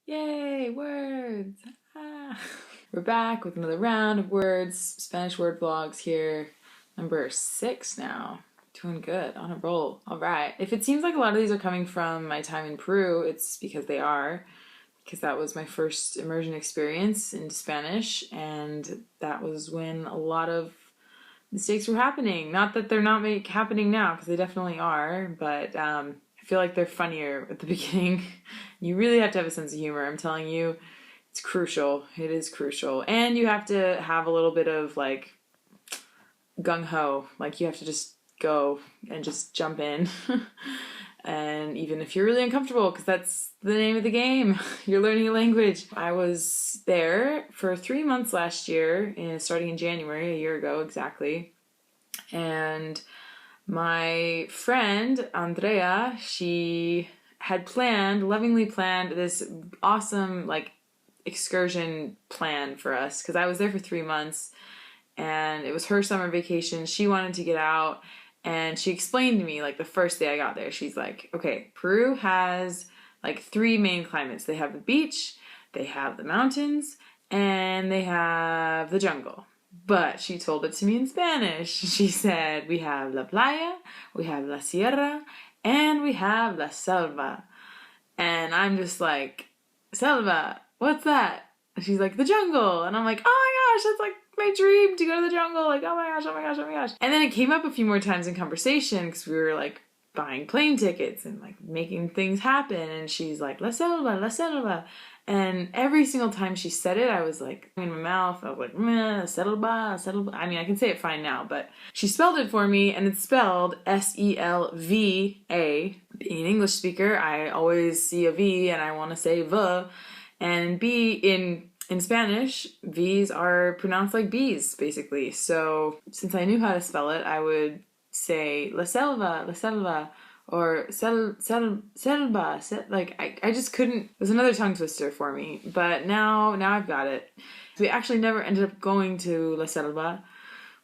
Yay, words! Ah. We're back with another round of words, Spanish word vlogs here. Number 6 now. Doing good, on a roll. All right. If it seems like a lot of these are coming from my time in Peru, it's because they are. Because that was my first immersion experience in Spanish, and that was when a lot of mistakes were happening. Not that they're not happening now, because they definitely are, but I feel like they're funnier at the beginning. You really have to have a sense of humor, I'm telling you. It's crucial. It is crucial. And you have to have a little bit of like gung-ho. Like you have to just go and just jump in. And even if you're really uncomfortable, because that's the name of the game, you're learning a language. I was there for 3 months last year, starting in January, a year ago exactly. And my friend, Andrea, she had lovingly planned this awesome, like, excursion plan for us, because I was there for 3 months, and it was her summer vacation. She wanted to get out, and she explained to me, like, the first day I got there, she's like, okay, Peru has like 3 main climates. They have the beach, they have the mountains, and they have the jungle. But she told it to me in Spanish. She said, we have la playa, we have la sierra, and we have la selva. And I'm just like, selva, what's that? And she's like, the jungle. And I'm like, oh my gosh, that's like my dream to go to the jungle. Like, oh my gosh, oh my gosh, oh my gosh. And then it came up a few more times in conversation because we were like buying plane tickets and like making things happen. And she's like, la selva, la selva. And every single time she said it, I was like, in my mouth, I was like, selva, selva. I mean, I can say it fine now, but she spelled it for me, and it's spelled S-E-L-V-A. Being an English speaker, I always see a V, and I want to say V. And B, in Spanish, V's are pronounced like B's, basically. So, since I knew how to spell it, I would say la selva, or selva, like I just couldn't. It was another tongue twister for me, but now I've got it. We actually never ended up going to la selva,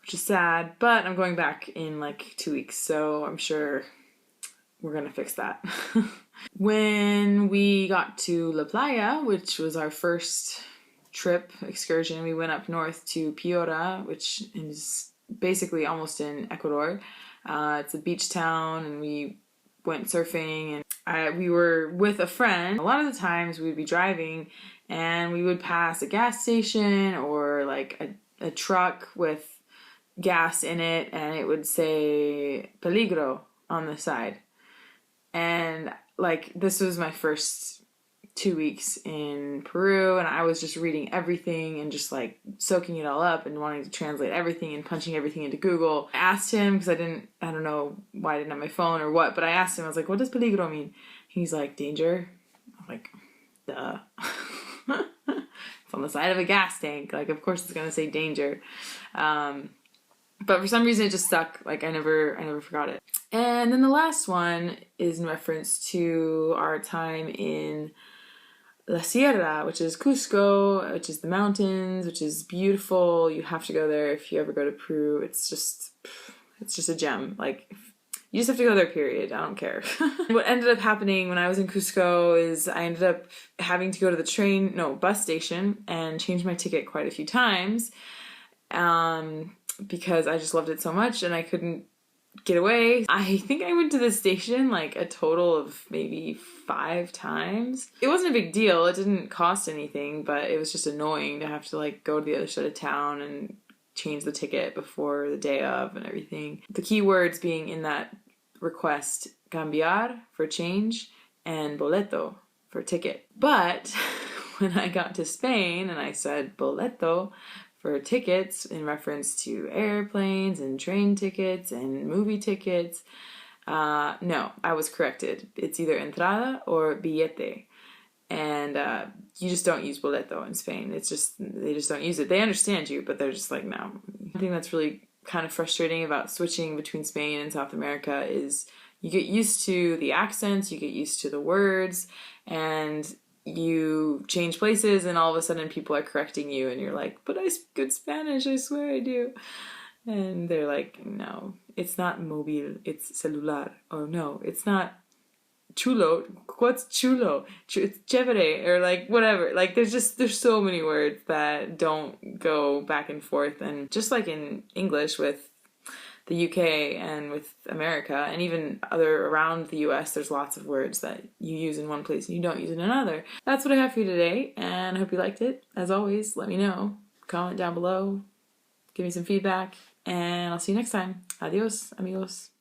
which is sad, but I'm going back in like 2 weeks, so I'm sure we're gonna fix that. When we got to La Playa, which was our first trip excursion, we went up north to Piura, which is basically almost in Ecuador. It's a beach town, and we went surfing, and we were with a friend. A lot of the times we would be driving, and we would pass a gas station or like a truck with gas in it, and it would say peligro on the side. And like, this was my first 2 weeks in Peru, and I was just reading everything and just like soaking it all up and wanting to translate everything and punching everything into Google. I asked him, because I don't know why I didn't have my phone or what, but I asked him, I was like, what does peligro mean? He's like, danger. I'm like, duh. It's on the side of a gas tank. Like, of course it's gonna say danger. But for some reason it just stuck. Like, I never forgot it. And then the last one is in reference to our time in La Sierra, which is Cusco, which is the mountains, which is beautiful. You have to go there if you ever go to Peru. It's just a gem. Like, you just have to go there, period. I don't care. What ended up happening when I was in Cusco is I ended up having to go to the bus station and change my ticket quite a few times, because I just loved it so much and I couldn't get away. I think I went to the station like a total of maybe 5 times. It wasn't a big deal. It didn't cost anything, but it was just annoying to have to like go to the other side of town and change the ticket before the day of and everything. The key words being in that request: cambiar for change and boleto for ticket. But when I got to Spain and I said boleto for tickets in reference to airplanes and train tickets and movie tickets, no, I was corrected. It's either entrada or billete. And you just don't use boleto in Spain. They just don't use it. They understand you, but they're just like, no. I think that's really kind of frustrating about switching between Spain and South America is you get used to the accents, you get used to the words, and you change places, and all of a sudden people are correcting you, and you're like, but I speak good Spanish, I swear I do. And they're like, no, it's not mobile, it's celular. Or no, it's not chulo. What's chulo? It's chévere or like whatever. Like there's so many words that don't go back and forth, and just like in English with the UK and with America and even other around the US, there's lots of words that you use in one place and you don't use in another. That's what I have for you today, and I hope you liked it. As always, let me know. Comment down below. Give me some feedback, and I'll see you next time. Adios, amigos.